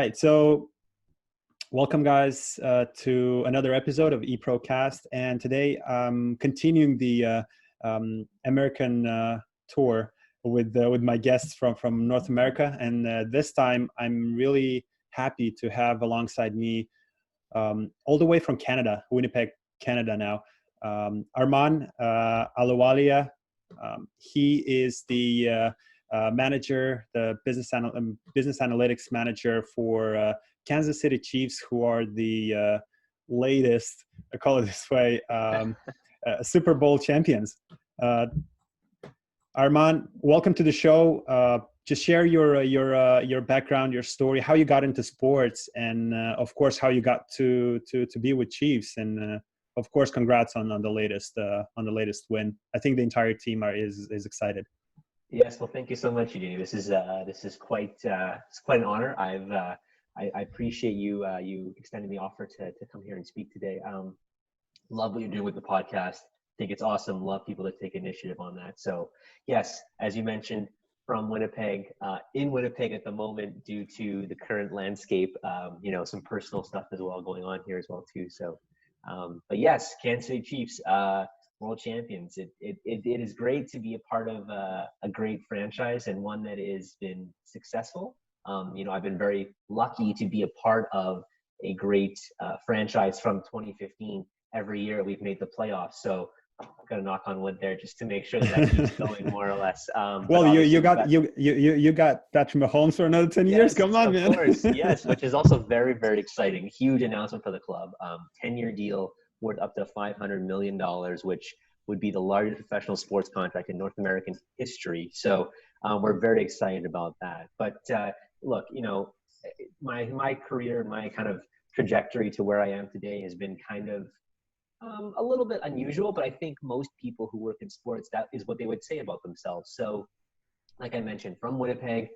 Right, so welcome guys to another episode of eProcast, and today I'm continuing the American tour with my guests from North America, and this time I'm really happy to have alongside me all the way from Canada, Winnipeg, Canada now, Armaan Ahluwalia. He is the manager, the business analytics manager for Kansas City Chiefs, who are the latest, I call it this way, Super Bowl champions. Armaan, welcome to the show. Just share your background, your story, how you got into sports, and of course how you got to be with Chiefs, and of course congrats on the latest win. I think the entire team is excited. Yes, well, thank you so much, Eugenie. This is quite an honor. I appreciate you extending the offer to come here and speak today. Love what you're doing with the podcast. Think it's awesome. Love people that take initiative on that. So yes, as you mentioned, from Winnipeg, in Winnipeg at the moment, due to the current landscape, some personal stuff as well going on here as well too. So, but yes, Kansas City Chiefs, world champions. It is great to be a part of a great franchise and one that has been successful. I've been very lucky to be a part of a great franchise from 2015. Every year we've made the playoffs. So I'm gonna knock on wood there just to make sure that keeps going more or less. Well, you got Patrick Mahomes for another 10 years. Come on, man. Of course, yes, which is also very, very exciting. Huge announcement for the club. 10-year deal worth up to $500 million, which would be the largest professional sports contract in North American history. So we're very excited about that. But look, my career, my kind of trajectory to where I am today has been kind of a little bit unusual, but I think most people who work in sports, that is what they would say about themselves. So like I mentioned, from Winnipeg,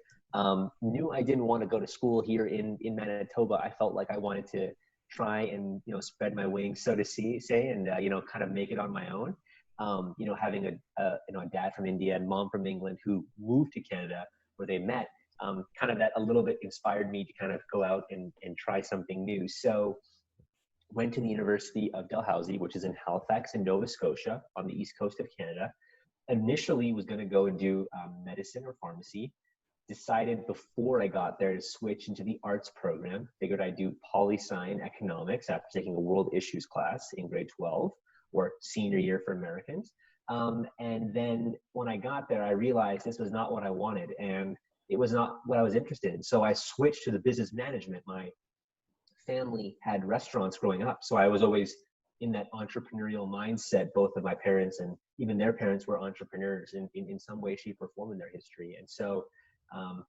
knew I didn't want to go to school here in Manitoba. I felt like I wanted to try and, spread my wings, so to say, and, kind of make it on my own. Having a dad from India and mom from England who moved to Canada where they met, kind of that a little bit inspired me to kind of go out and try something new. So went to the University of Dalhousie, which is in Halifax in Nova Scotia on the east coast of Canada. Initially was going to go and do medicine or pharmacy. Decided before I got there to switch into the arts program. Figured I'd do poli-sci economics after taking a world issues class in grade 12, or senior year for Americans. And then when I got there, I realized this was not what I wanted, and it was not what I was interested in. So I switched to the business management. My family had restaurants growing up, so I was always in that entrepreneurial mindset. Both of my parents and even their parents were entrepreneurs in some way, shape, or form in their history. And so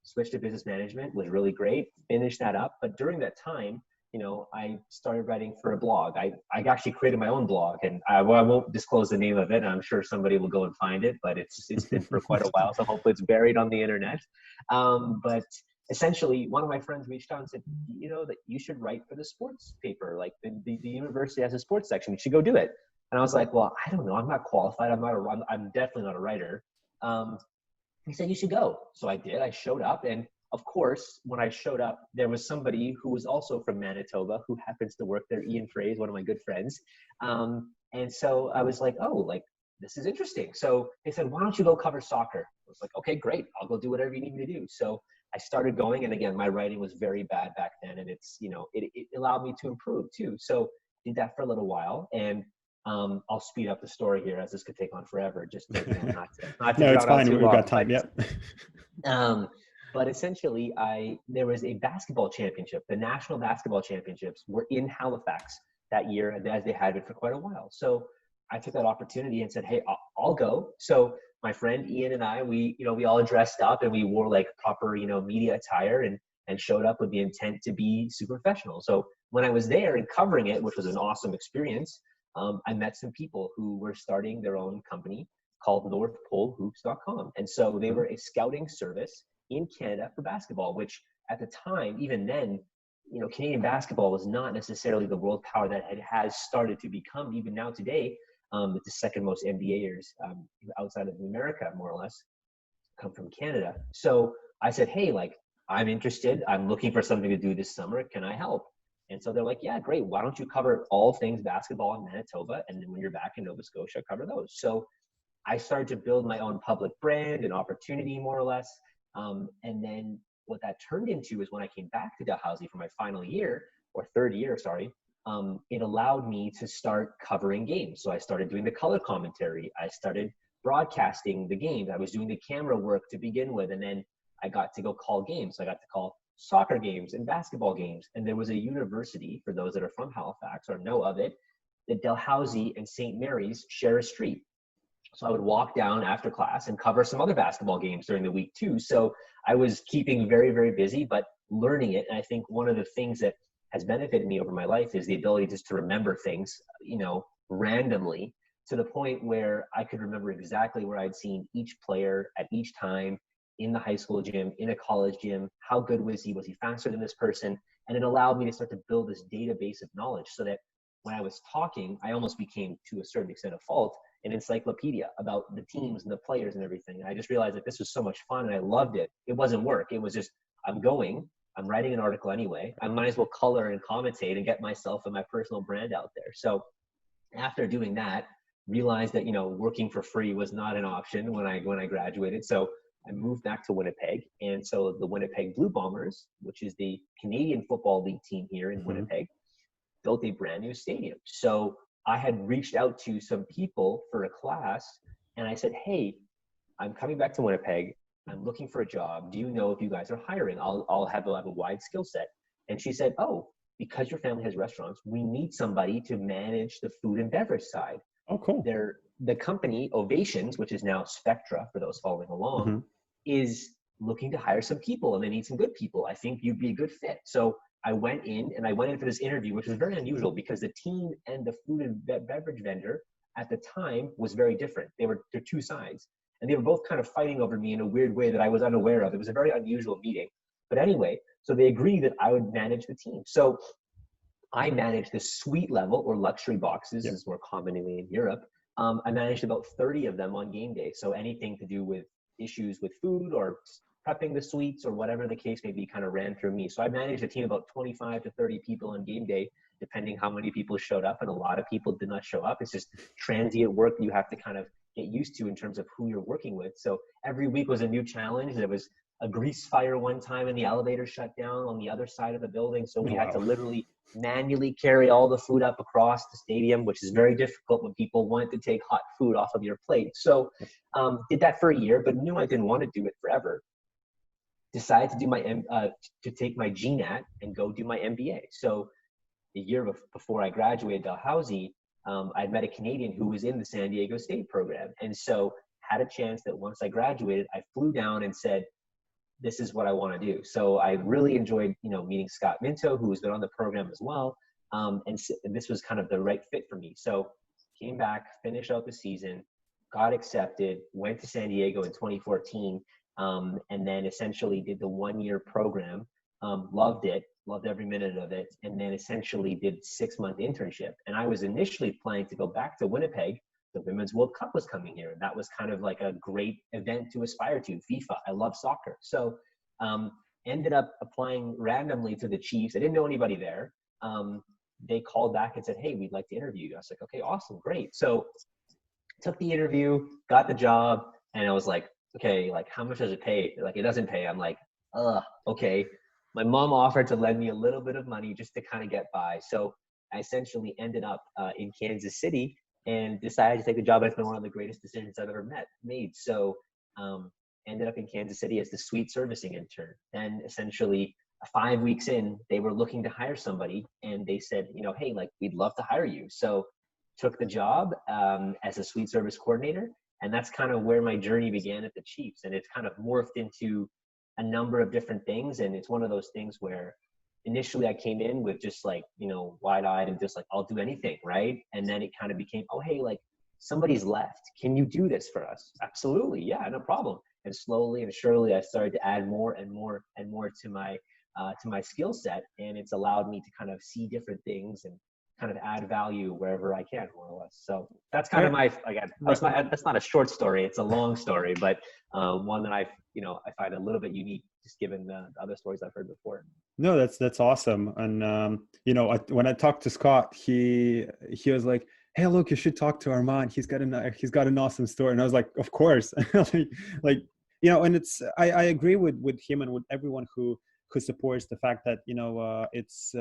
switched to business management, was really great, finished that up. But during that time, I started writing for a blog. I actually created my own blog, and I won't disclose the name of it. I'm sure somebody will go and find it, but it's been for quite a while, so hopefully it's buried on the internet. But essentially, one of my friends reached out and said, that you should write for the sports paper. Like the university has a sports section. You should go do it. And I was like, well, I don't know. I'm not qualified. I'm definitely not a writer. He said, you should go. So I did. I showed up. And of course, when I showed up, there was somebody who was also from Manitoba who happens to work there, Ian Fraze, one of my good friends. And so I was like, oh, this is interesting. So they said, why don't you go cover soccer? I was like, okay, great. I'll go do whatever you need me to do. So I started going. And again, my writing was very bad back then. And it's, it allowed me to improve too. So did that for a little while. And I'll speed up the story here, as this could take on forever. Just to, not to no, it's fine. We've got time. Yep. But essentially, there was a basketball championship. The national basketball championships were in Halifax that year, as they had it for quite a while. So I took that opportunity and said, "Hey, I'll go." So my friend Ian and I, we all dressed up and we wore like proper, media attire and showed up with the intent to be super professional. So when I was there and covering it, which was an awesome experience, I met some people who were starting their own company called NorthPoleHoops.com. And so they were a scouting service in Canada for basketball, which at the time, even then, Canadian basketball was not necessarily the world power that it has started to become. Even now today, the second most NBAers outside of America, more or less, come from Canada. So I said, hey, I'm interested. I'm looking for something to do this summer. Can I help? And so they're like, yeah, great. Why don't you cover all things basketball in Manitoba? And then when you're back in Nova Scotia, cover those. So I started to build my own public brand and opportunity, more or less. And then what that turned into is when I came back to Dalhousie for my final year, or third year, sorry, it allowed me to start covering games. So I started doing the color commentary. I started broadcasting the games. I was doing the camera work to begin with, and then I got to go call games. So I got to call soccer games and basketball games. And there was a university, for those that are from Halifax or know of it, that Dalhousie and St. Mary's share a street. So I would walk down after class and cover some other basketball games during the week too. So I was keeping very, very busy, but learning it. And I think one of the things that has benefited me over my life is the ability just to remember things, randomly, to the point where I could remember exactly where I'd seen each player at each time in the high school gym, in a college gym. How good was he? Was he faster than this person? And it allowed me to start to build this database of knowledge, so that when I was talking, I almost became, to a certain extent, a fault, an encyclopedia about the teams and the players and everything. And I just realized that this was so much fun and I loved it. It wasn't work. It was just, I'm writing an article anyway. I might as well color and commentate and get myself and my personal brand out there. So after doing that, realized that, working for free was not an option when I graduated. So I moved back to Winnipeg. And so the Winnipeg Blue Bombers, which is the Canadian Football League team here in Winnipeg, built a brand new stadium. So I had reached out to some people for a class, and I said, hey, I'm coming back to Winnipeg. I'm looking for a job. Do you know if you guys are hiring? I'll have a wide skill set. And she said, oh, because your family has restaurants, we need somebody to manage the food and beverage side. Oh, cool. The company, Ovations, which is now Spectra, for those following along, is looking to hire some people, and they need some good people. I think you'd be a good fit. So I went in for this interview, which was very unusual because the team and the food and beverage vendor at the time was very different. They're two sides, and they were both kind of fighting over me in a weird way that I was unaware of. It was a very unusual meeting. But anyway, so they agreed that I would manage the team. So I managed the suite level, or luxury boxes, is more commonly in Europe. I managed about 30 of them on game day. So anything to do with issues with food or prepping the suites or whatever the case may be kind of ran through me. So I managed a team of about 25 to 30 people on game day, depending how many people showed up. And a lot of people did not show up. It's just transient work you have to kind of get used to in terms of who you're working with. So every week was a new challenge. There was a grease fire one time and the elevator shut down on the other side of the building. So we had to literally manually carry all the food up across the stadium, which is very difficult when people want to take hot food off of your plate. So did that for a year, but knew I didn't want to do it forever. Decided to do to take my GNAT and go do my MBA. So the year before I graduated Dalhousie, I'd met a Canadian who was in the San Diego State program. And so had a chance that once I graduated, I flew down and said, this is what I want to do. So I really enjoyed, meeting Scott Minto, who has been on the program as well. And this was kind of the right fit for me. So came back, finished out the season, got accepted, went to San Diego in 2014, and then essentially did the 1-year program. Loved it, loved every minute of it, and then essentially did 6-month internship. And I was initially planning to go back to Winnipeg. The Women's World Cup was coming here, and that was kind of like a great event to aspire to. FIFA, I love soccer. So ended up applying randomly to the Chiefs. I didn't know anybody there. They called back and said, hey, we'd like to interview you. I was like, okay, awesome, great. So took the interview, got the job, and I was like, okay, like how much does it pay? They're like, it doesn't pay. I'm like, okay. My mom offered to lend me a little bit of money just to kind of get by. So I essentially ended up in Kansas City and decided to take the job. It's been one of the greatest decisions I've ever made. So ended up in Kansas City as the suite servicing intern. And essentially 5 weeks in, they were looking to hire somebody, and they said, hey, like, we'd love to hire you. So took the job as a suite service coordinator. And that's kind of where my journey began at the Chiefs. And it's kind of morphed into a number of different things. And it's one of those things where initially I came in with just like, wide-eyed and just like, I'll do anything, right? And then it kind of became, oh, hey, like somebody's left. Can you do this for us? Absolutely. Yeah, no problem. And slowly and surely I started to add more and more and more to my skill set. And it's allowed me to kind of see different things and kind of add value wherever I can, more or less. So that's kind of Right. my, again, that's not a short story. It's a long story, but one that I find a little bit unique, just given the other stories I've heard before. No, that's awesome. And when I talked to Scott, he was like, "Hey, look, you should talk to Armaan. He's got an awesome story." And I was like, "Of course." like and I agree with him and with everyone who supports the fact that it's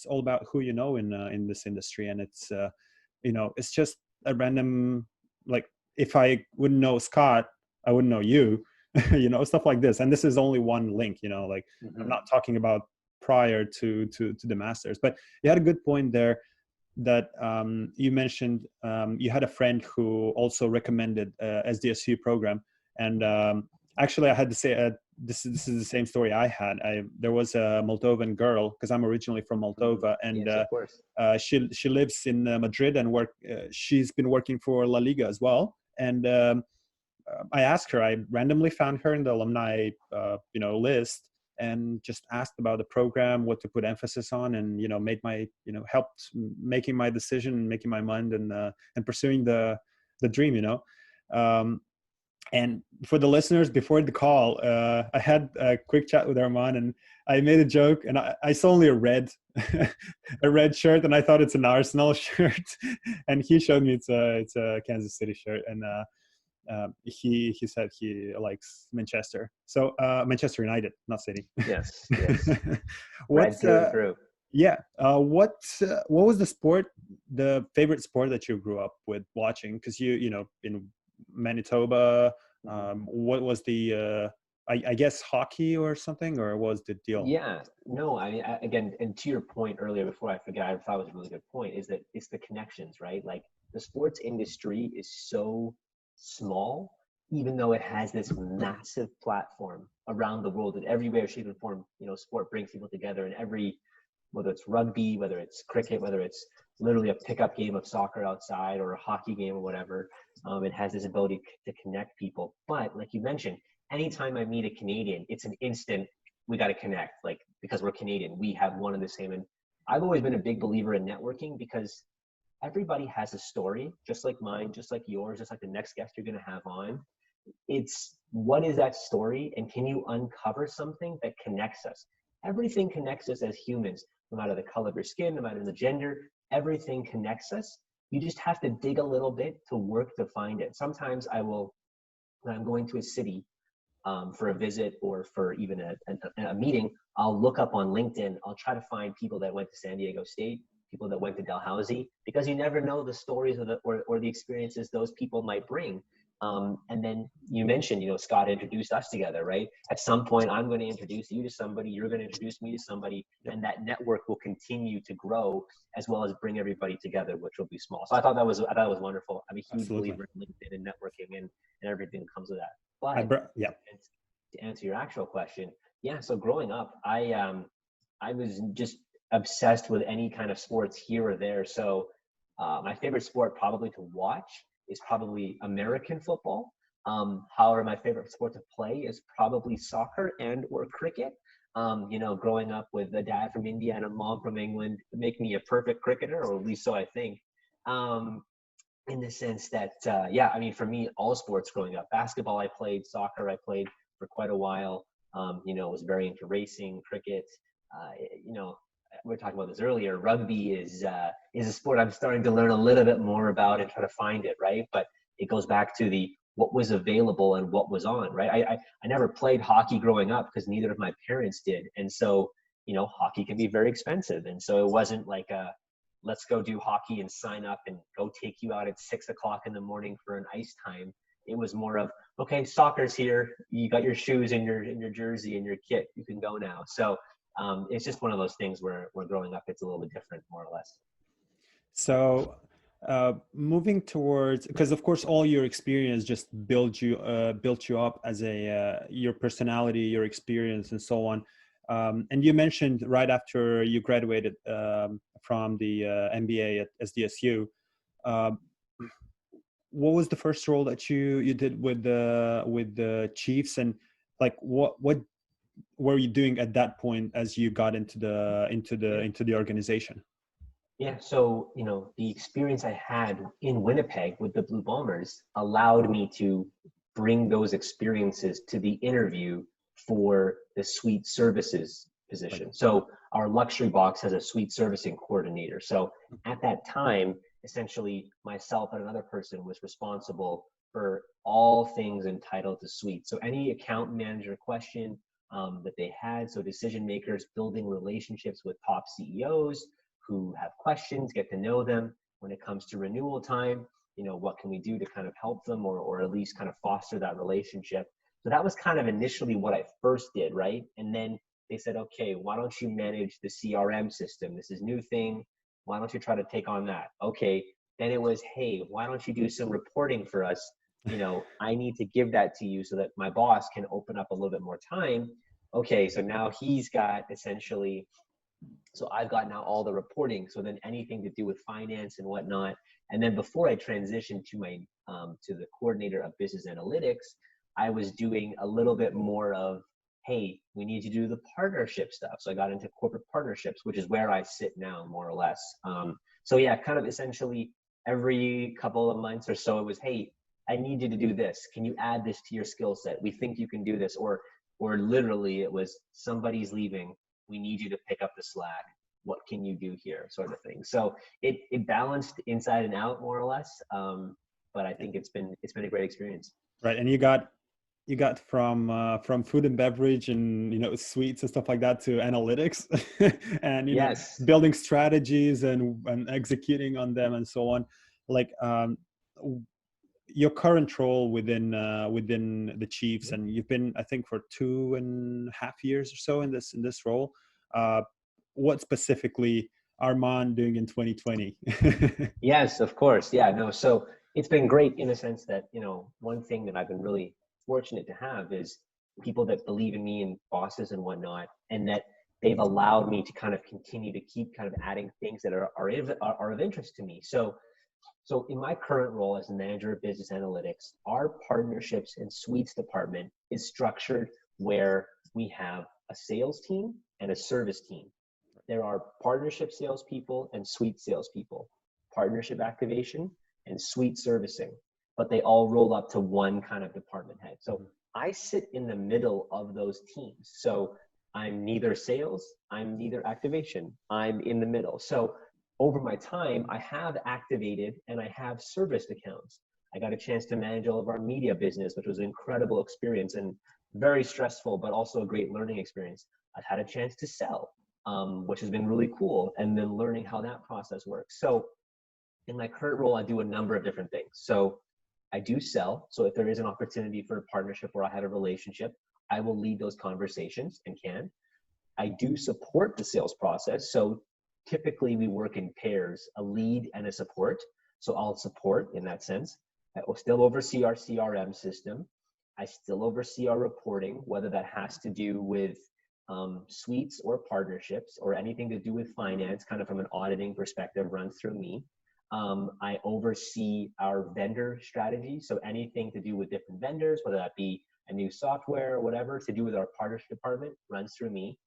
all about who you know in this industry, and it's just a random, like, if I wouldn't know Scott, I wouldn't know you. Stuff like this. And this is only one link, like I'm not talking about prior to the Masters. But you had a good point there that you mentioned you had a friend who also recommended SDSU program. And actually I had to say this is the same story I had. There was a Moldovan girl, because I'm originally from Moldova, and Yes, of course. she lives in Madrid and she's been working for La Liga as well. And I asked her, I randomly found her in the alumni, list, and just asked about the program, what to put emphasis on, and, made my, helped making my decision, making my mind, and pursuing the dream, and for the listeners, before the call, I had a quick chat with Armaan, and I made a joke, and I saw only a red shirt, and I thought it's an Arsenal shirt, and he showed me it's a Kansas City shirt, and he said he likes Manchester. So Manchester United, not City. Yes, yes. Red through and through. Yeah. What was the favorite sport that you grew up with watching? Because in Manitoba, what was the I guess hockey or something, or what was the deal? Yeah, no, I mean, again, and to your point earlier, before I forget, I thought it was a really good point, is that it's the connections, right? Like the sports industry is so small, even though it has this massive platform around the world, and everywhere, shape, and form, sport brings people together, and whether it's rugby, whether it's cricket, whether it's literally a pickup game of soccer outside or a hockey game or whatever, it has this ability to connect people. But like you mentioned, anytime I meet a Canadian, it's an instant, we got to connect, like, because we're Canadian, we have one and the same. And I've always been a big believer in networking, because everybody has a story, just like mine, just like yours, just like the next guest you're going to have on. It's, what is that story, and can you uncover something that connects us? Everything connects us as humans, no matter the color of your skin, no matter the gender, everything connects us. You just have to dig a little bit to work to find it. Sometimes when I'm going to a city for a visit or for even a meeting, I'll look up on LinkedIn. I'll try to find people that went to San Diego State, people that went to Dalhousie, because you never know the stories or the experiences those people might bring. And then you mentioned, Scott introduced us together, right? At some point, I'm going to introduce you to somebody, you're going to introduce me to somebody, and that network will continue to grow, as well as bring everybody together, which will be small. So I thought that was wonderful. I'm a huge believer in LinkedIn and networking and everything that comes with that. But to answer your actual question, yeah. So growing up, I was just obsessed with any kind of sports here or there. So my favorite sport probably to watch is probably American football. However, my favorite sport to play is probably soccer and or cricket. Growing up with a dad from India and a mom from England make me a perfect cricketer, or at least so I think. In the sense that, for me, all sports growing up, basketball I played, soccer I played for quite a while. Was very into racing, cricket. We were talking about this earlier. Rugby is a sport I'm starting to learn a little bit more about and try to find it, right? But it goes back to what was available and what was on, right? I never played hockey growing up because neither of my parents did. And so, hockey can be very expensive. And so it wasn't like let's go do hockey and sign up and go take you out at 6 o'clock in the morning for an ice time. It was more of, okay, soccer's here. You got your shoes and your jersey and your kit. You can go now. So it's just one of those things where growing up, it's a little bit different, more or less. So moving towards, because of course all your experience just built you up as your personality, your experience, and so on. And you mentioned right after you graduated from the MBA at SDSU, what was the first role that you did with the Chiefs, and like what were you doing at that point as you got into the organization? Yeah, so the experience I had in Winnipeg with the Blue Bombers allowed me to bring those experiences to the interview for the suite services Right. position. So our luxury box has a suite servicing coordinator. So at that time, essentially myself and another person was responsible for all things entitled to suite. So any account manager question that they had, so decision makers building relationships with top CEOs who have questions, get to know them when it comes to renewal time. What can we do to kind of help them or at least kind of foster that relationship? So that was kind of initially what I first did, right? And then they said, okay, why don't you manage the CRM system? This is a new thing. Why don't you try to take on that? Okay. Then it was, hey, why don't you do some reporting for us? I need to give that to you so that my boss can open up a little bit more time. Okay, so now he's got essentially, so I've got now all the reporting. So then anything to do with finance and whatnot. And then before I transitioned to my to the coordinator of business analytics, I was doing a little bit more of, hey, we need to do the partnership stuff. So I got into corporate partnerships, which is where I sit now, more or less. So yeah, kind of essentially every couple of months or so, it was, hey, I need you to do this. Can you add this to your skill set? We think you can do this. Or literally it was somebody's leaving. We need you to pick up the slack. What can you do here, sort of thing. So it balanced inside and out, more or less. But I think it's been a great experience. Right. And you got from food and beverage and sweets and stuff like that to analytics and Yes. building strategies and executing on them and so on. Like your current role within the Chiefs, and you've been, I think, for 2.5 years or so in this role. What specifically Armaan doing in 2020? Yes, of course. Yeah, no. So it's been great in the sense that, one thing that I've been really fortunate to have is people that believe in me and bosses and whatnot, and that they've allowed me to kind of continue to keep kind of adding things that are of interest to me. So in my current role as the manager of business analytics, our partnerships and suites department is structured where we have a sales team and a service team. There are partnership salespeople and suite salespeople, partnership activation and suite servicing, but they all roll up to one kind of department head. So I sit in the middle of those teams. So I'm neither sales, I'm neither activation, I'm in the middle. So over my time, I have activated and I have serviced accounts. I got a chance to manage all of our media business, which was an incredible experience and very stressful, but also a great learning experience. I've had a chance to sell, which has been really cool, and then learning how that process works. So in my current role, I do a number of different things. So I do sell. So if there is an opportunity for a partnership where I have a relationship, I will lead those conversations and can. I do support the sales process. So typically we work in pairs, a lead and a support. So I'll support in that sense. I will still oversee our CRM system. I still oversee our reporting, whether that has to do with suites or partnerships or anything to do with finance, kind of from an auditing perspective, runs through me. I oversee our vendor strategy. So anything to do with different vendors, whether that be a new software or whatever to do with our partnership department, runs through me.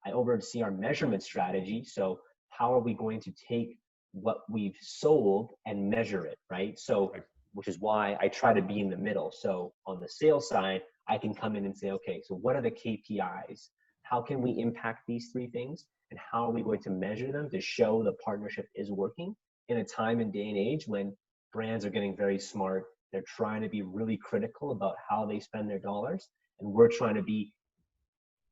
I oversee our measurement strategy. So how are we going to take what we've sold and measure it, right? So, which is why I try to be in the middle. So on the sales side, I can come in and say, okay, so what are the KPIs? How can we impact these three things? And how are we going to measure them to show the partnership is working in a time and day and age when brands are getting very smart? They're trying to be really critical about how they spend their dollars. And we're trying to be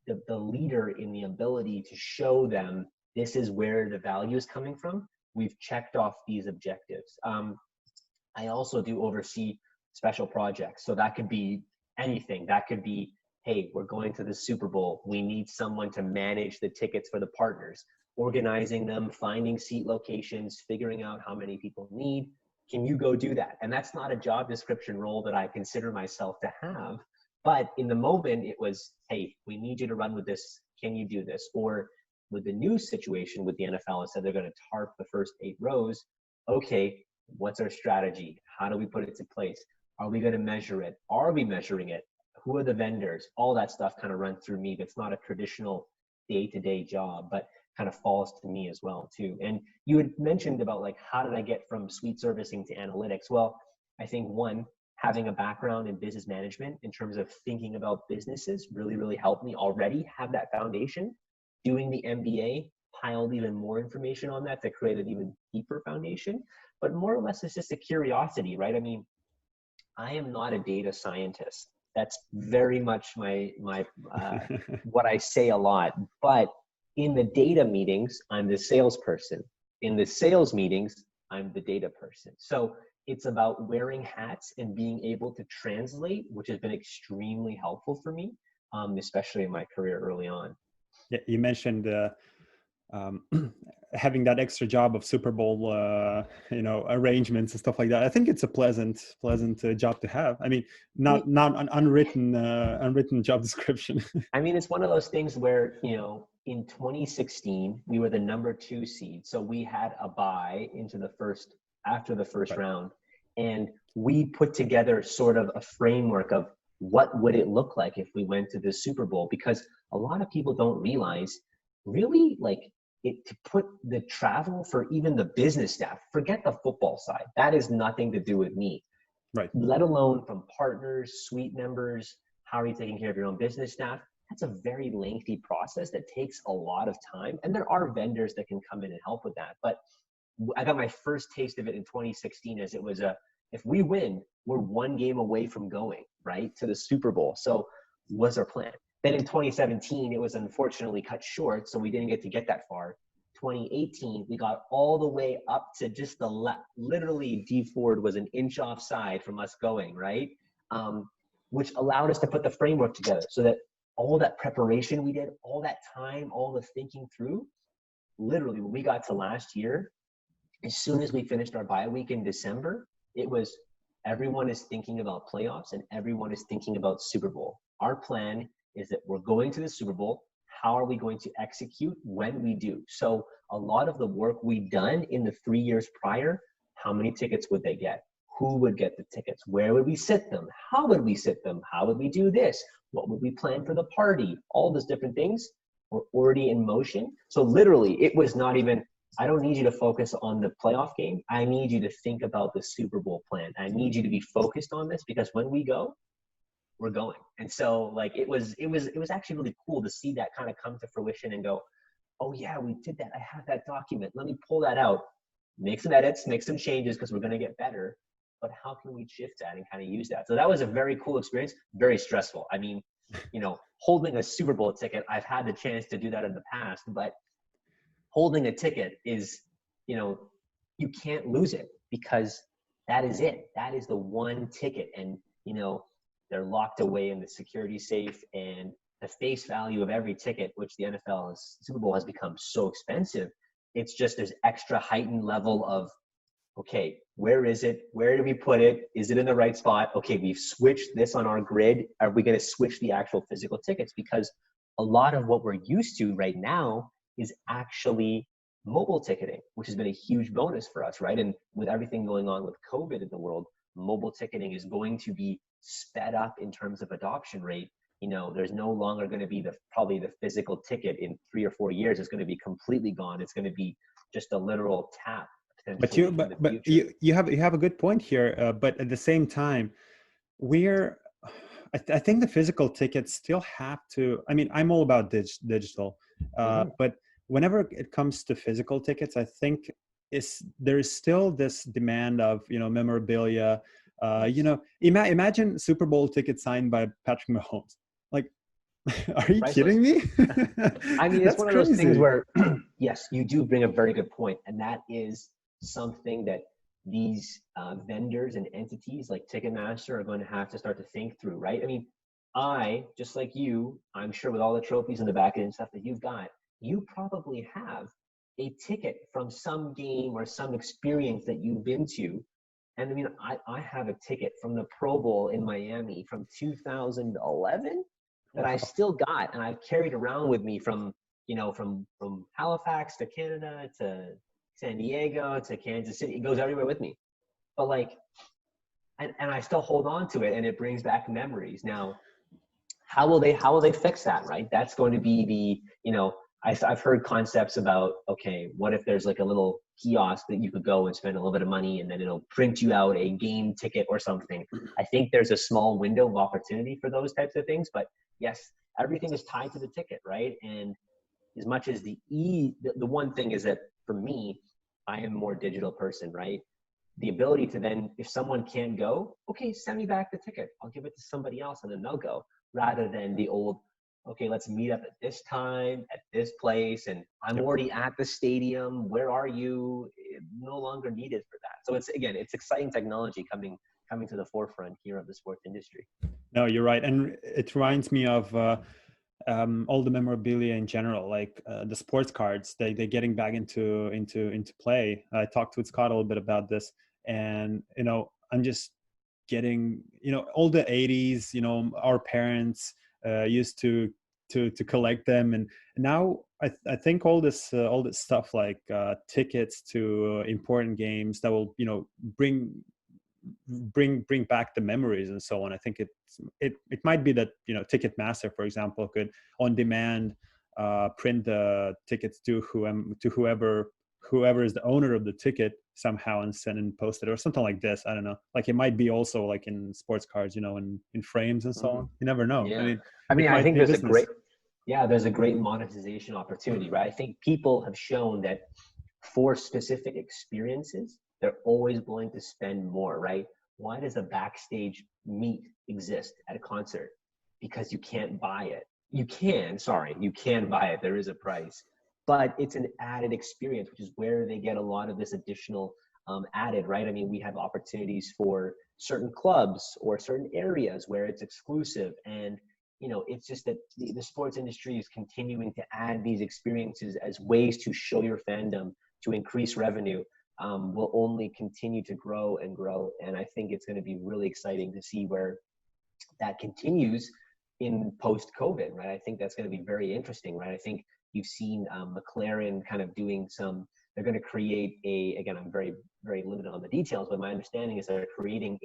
the leader in the ability to show them this is where the value is coming from. We've checked off these objectives. I also do oversee special projects. So that could be anything. That could be, hey, we're going to the Super Bowl. We need someone to manage the tickets for the partners, organizing them, finding seat locations, figuring out how many people need. Can you go do that? And that's not a job description role that I consider myself to have. But in the moment, it was, hey, we need you to run with this. Can you do this? Or with the new situation with the NFL, it said they're going to tarp the first 8 rows. Okay, what's our strategy? How do we put it to place? Are we going to measure it? Are we measuring it? Who are the vendors? All that stuff kind of runs through me. That's not a traditional day-to-day job, but kind of falls to me as well too. And you had mentioned about like, how did I get from suite servicing to analytics? Well, I think one, having a background in business management in terms of thinking about businesses really helped me already have that foundation. Doing the MBA piled even more information on that to create an even deeper foundation. But more or less, it's just a curiosity, right? I mean, I am not a data scientist. That's very much my what I say a lot. But in the data meetings, I'm the salesperson. In the sales meetings, I'm the data person. So it's about wearing hats and being able to translate, which has been extremely helpful for me, especially in my career early on. Yeah, you mentioned having that extra job of Super Bowl, arrangements and stuff like that. I think it's a pleasant job to have. I mean, not an unwritten job description. I mean, it's one of those things where, in 2016, we were the number 2 seed. So we had a bye after the first Right. round. And we put together sort of a framework of what would it look like if we went to the Super Bowl, because a lot of people don't realize really like to put the travel for even the business staff, forget the football side. That is nothing to do with me, Right. let alone from partners, suite members. How are you taking care of your own business staff? That's a very lengthy process that takes a lot of time. And there are vendors that can come in and help with that. But I got my first taste of it in 2016 as it was if we win, we're 1 game away from going, right, to the Super Bowl. So what's our plan? Then in 2017, it was unfortunately cut short, so we didn't get that far. 2018, we got all the way up to just literally D Ford was an inch offside from us going, right? Which allowed us to put the framework together so that all that preparation we did, all that time, all the thinking through, literally when we got to last year, as soon as we finished our bye week in December, it was everyone is thinking about playoffs and everyone is thinking about Super Bowl. Our plan is that we're going to the Super Bowl. How are we going to execute when we do? So a lot of the work we've done in the 3 years prior, how many tickets would they get? Who would get the tickets? Where would we sit them? How would we sit them? How would we do this? What would we plan for the party? All those different things were already in motion. So literally, it was not even, I don't need you to focus on the playoff game. I need you to think about the Super Bowl plan. I need you to be focused on this because when we go, we're going. And so like it was actually really cool to see that kind of come to fruition and go, oh yeah, we did that. I have that document. Let me pull that out, make some edits, make some changes because we're going to get better. But how can we shift that and kind of use that? So that was a very cool experience, very stressful. I mean, holding a Super Bowl ticket, I've had the chance to do that in the past, but holding a ticket is, you can't lose it because that is it. That is the one ticket. And, they're locked away in the security safe, and the face value of every ticket, which the Super Bowl has become so expensive. It's just, there's extra heightened level of, okay, where is it? Where do we put it? Is it in the right spot? Okay, we've switched this on our grid. Are we going to switch the actual physical tickets? Because a lot of what we're used to right now is actually mobile ticketing, which has been a huge bonus for us, right? And with everything going on with COVID in the world, mobile ticketing is going to be sped up in terms of adoption rate. There's no longer going to be probably the physical ticket in 3 or 4 years. It's going to be completely gone. It's going to be just a literal tap. But you have a good point here. But at the same time, I think the physical tickets still have to. I mean, I'm all about digital, but whenever it comes to physical tickets, I think there is still this demand of memorabilia. Imagine Super Bowl ticket signed by Patrick Mahomes. Like, are you kidding me? I mean, it's one of those things where, yes, you do bring a very good point, and that is something that these vendors and entities like Ticketmaster are going to have to start to think through, right? I mean, just like you, I'm sure with all the trophies in the back end and stuff that you've got, you probably have a ticket from some game or some experience that you've been to. And I mean, I have a ticket from the Pro Bowl in Miami from 2011 that I still got, and I've carried around with me from Halifax to Canada to San Diego to Kansas City. It goes everywhere with me. But like, and I still hold on to it, and it brings back memories. Now, how will they fix that, right? That's going to be I've heard concepts about, okay, what if there's like a little kiosk that you could go and spend a little bit of money and then it'll print you out a game ticket or something. I think there's a small window of opportunity for those types of things, but yes, everything is tied to the ticket, right? And as much as the one thing is that for me, I am a more digital person, right? The ability to then, if someone can't go, okay, send me back the ticket. I'll give it to somebody else and then they'll go, rather than the old, okay, let's meet up at this time, at this place, and I'm already at the stadium. Where are you? No longer needed for that. So it's exciting technology coming to the forefront here of the sports industry. No, you're right. And it reminds me of all the memorabilia in general, like the sports cards, they're getting back into play. I talked with Scott a little bit about this, and I'm just getting all the 80s. Our parents used to collect them, and now I think all this stuff like tickets to important games that will bring back the memories and so on. I think it might be that Ticketmaster, for example, could on demand print the tickets to whoever is the owner of the ticket somehow and send and post it or something like this. I don't know. Like it might be also like in sports cards, in frames and so on. You never know. Yeah. I think there's a great monetization opportunity, right? I think people have shown that for specific experiences, they're always willing to spend more, right? Why does a backstage meet exist at a concert? Because you can't buy it. You can buy it. There is a price, but it's an added experience, which is where they get a lot of this additional added, right? I mean, we have opportunities for certain clubs or certain areas where it's exclusive. And, it's just that the sports industry is continuing to add these experiences as ways to show your fandom, to increase revenue. Will only continue to grow and grow. And I think it's going to be really exciting to see where that continues in post-COVID, right? I think that's going to be very interesting, right? I think you've seen McLaren kind of doing they're going to create again, I'm very, very limited on the details, but my understanding is they're creating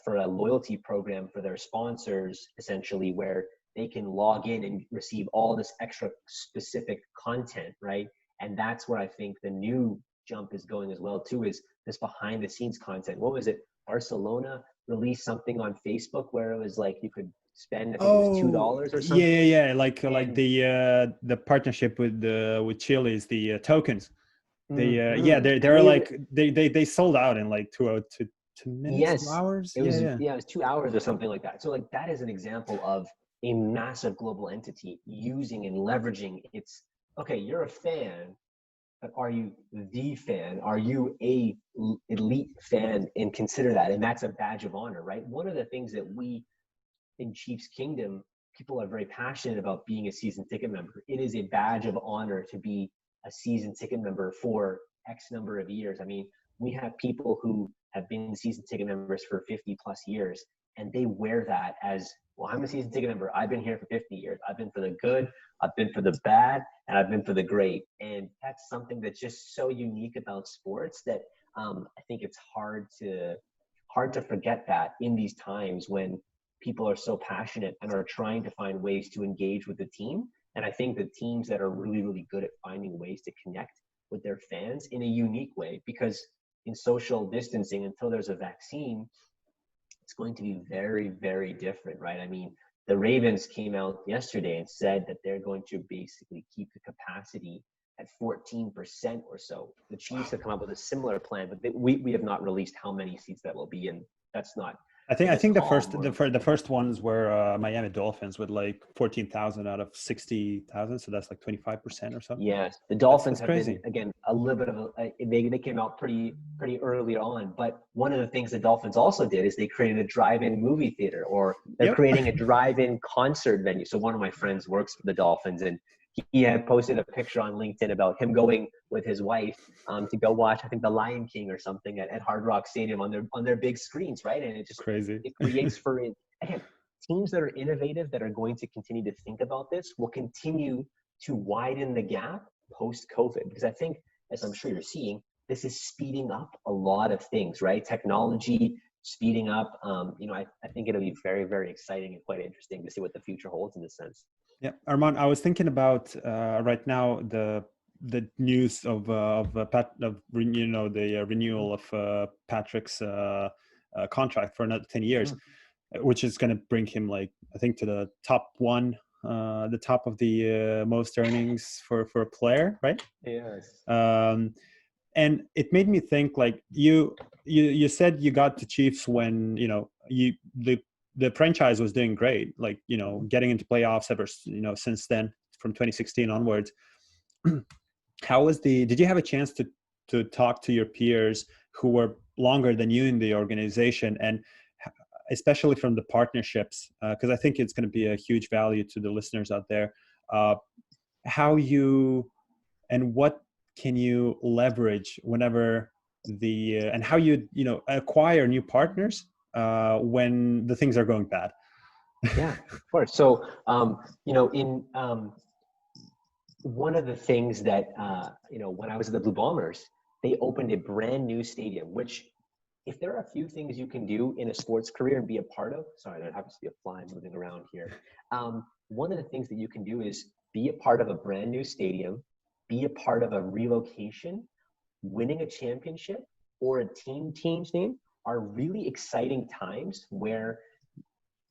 for a loyalty program for their sponsors, essentially, where they can log in and receive all this extra specific content, right? And that's where I think the new jump is going as well, too, is this behind the scenes content. What was it? Barcelona released something on Facebook where it was like you could spend, I think it was $2 or something. Yeah. Like the partnership with Chili's, the tokens. They're like they sold out in like 2 minutes, yes, 2 hours. It was 2 hours or something like that. So like that is an example of a massive global entity using and leveraging its. Okay, you're a fan, but are you the fan? Are you a elite fan? And consider that, and that's a badge of honor, right? One of the things that we in Chiefs Kingdom, people are very passionate about being a season ticket member. It is a badge of honor to be a season ticket member for X number of years. I mean, we have people who have been season ticket members for 50 plus years, and they wear that as, well, I'm a season ticket member. I've been here for 50 years. I've been for the good, I've been for the bad, and I've been for the great. And that's something that's just so unique about sports that I think it's hard to forget that in these times when people are so passionate and are trying to find ways to engage with the team. And I think the teams that are really, really good at finding ways to connect with their fans in a unique way, because in social distancing, until there's a vaccine, it's going to be very, very different, right? I mean, the Ravens came out yesterday and said that they're going to basically keep the capacity at 14% or so. The Chiefs have come up with a similar plan, but we have not released how many seats that will be, and that's not. I think the first ones were Miami Dolphins with like 14,000 out of 60,000, so that's like 25% or something. Yes, the Dolphins have crazy. been, again, a little bit of they came out pretty early on. But one of the things the Dolphins also did is they created a drive-in movie theater, or they're creating a drive-in concert venue. So one of my friends works for the Dolphins, and he had posted a picture on LinkedIn about him going with his wife to go watch, I think, The Lion King or something at Hard Rock Stadium on their big screens, right? And it just crazy. It creates again, teams that are innovative, that are going to continue to think about this, will continue to widen the gap post-COVID. Because I think, as I'm sure you're seeing, this is speeding up a lot of things, right? Technology speeding up. I think it'll be very, very exciting and quite interesting to see what the future holds in this sense. Yeah, Armaan, I was thinking about right now the news of the renewal of Patrick's contract for another 10 years, Mm. which is going to bring him, like, I think, to the the top of the most earnings for a player, right? Yes. Um, and it made me think, like, you said you got to Chiefs when the franchise was doing great, like, getting into playoffs ever since then, from 2016 onwards. Did you have a chance to talk to your peers who were longer than you in the organization, and especially from the partnerships, because I think it's going to be a huge value to the listeners out there, how you and what can you leverage whenever and how you acquire new partners when the things are going bad? Yeah, of course. So, in one of the things that, when I was at the Blue Bombers, they opened a brand new stadium, which, if there are a few things you can do in a sports career and be a part of, sorry, there happens to be a fly moving around here. One of the things that you can do is be a part of a brand new stadium, be a part of a relocation, winning a championship, or a team change name are really exciting times where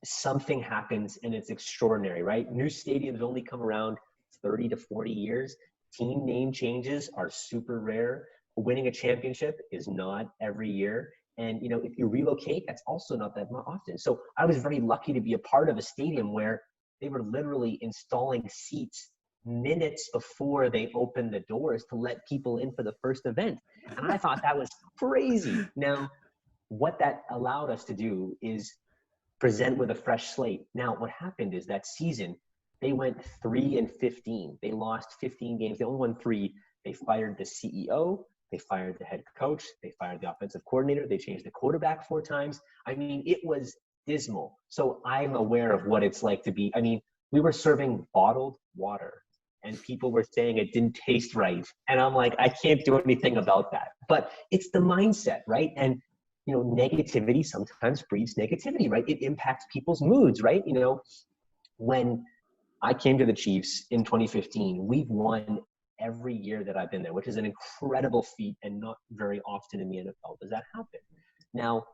something happens and it's extraordinary, right? New stadiums only come around 30 to 40 years. Team name changes are super rare. Winning a championship is not every year. And, if you relocate, that's also not that often. So I was very lucky to be a part of a stadium where they were literally installing seats minutes before they opened the doors to let people in for the first event. And I thought that was crazy. Now, what that allowed us to do is present with a fresh slate. Now, what happened is that season, they went 3-15. They lost 15 games. They only won 3. They fired the CEO. They fired the head coach. They fired the offensive coordinator. They changed the quarterback 4 times. I mean, it was dismal. So I'm aware of what it's like to be, we were serving bottled water and people were saying it didn't taste right. And I'm like, I can't do anything about that. But it's the mindset, right? And negativity sometimes breeds negativity, right? It impacts people's moods, right? When I came to the Chiefs in 2015, we've won every year that I've been there, which is an incredible feat and not very often in the NFL does that happen. Now,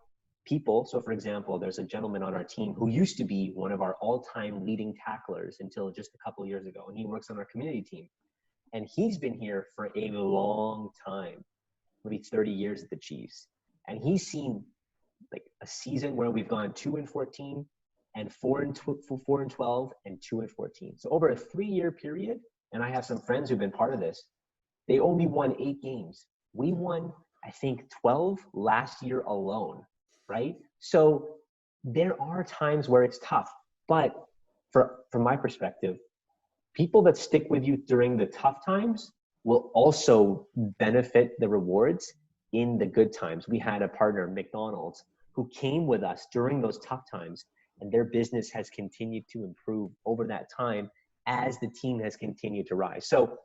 so for example, there's a gentleman on our team who used to be one of our all-time leading tacklers until just a couple of years ago, and he works on our community team. And he's been here for a long time, maybe 30 years at the Chiefs. And he's seen like a season where we've gone 2-14 and 4-12 and 2-14. So over a 3-year period, and I have some friends who've been part of this, they only won 8 games. We won, I think, 12 last year alone, right? So there are times where it's tough, but from my perspective, people that stick with you during the tough times will also benefit the rewards in the good times. We had a partner, McDonald's, who came with us during those tough times, and their business has continued to improve over that time as the team has continued to rise. So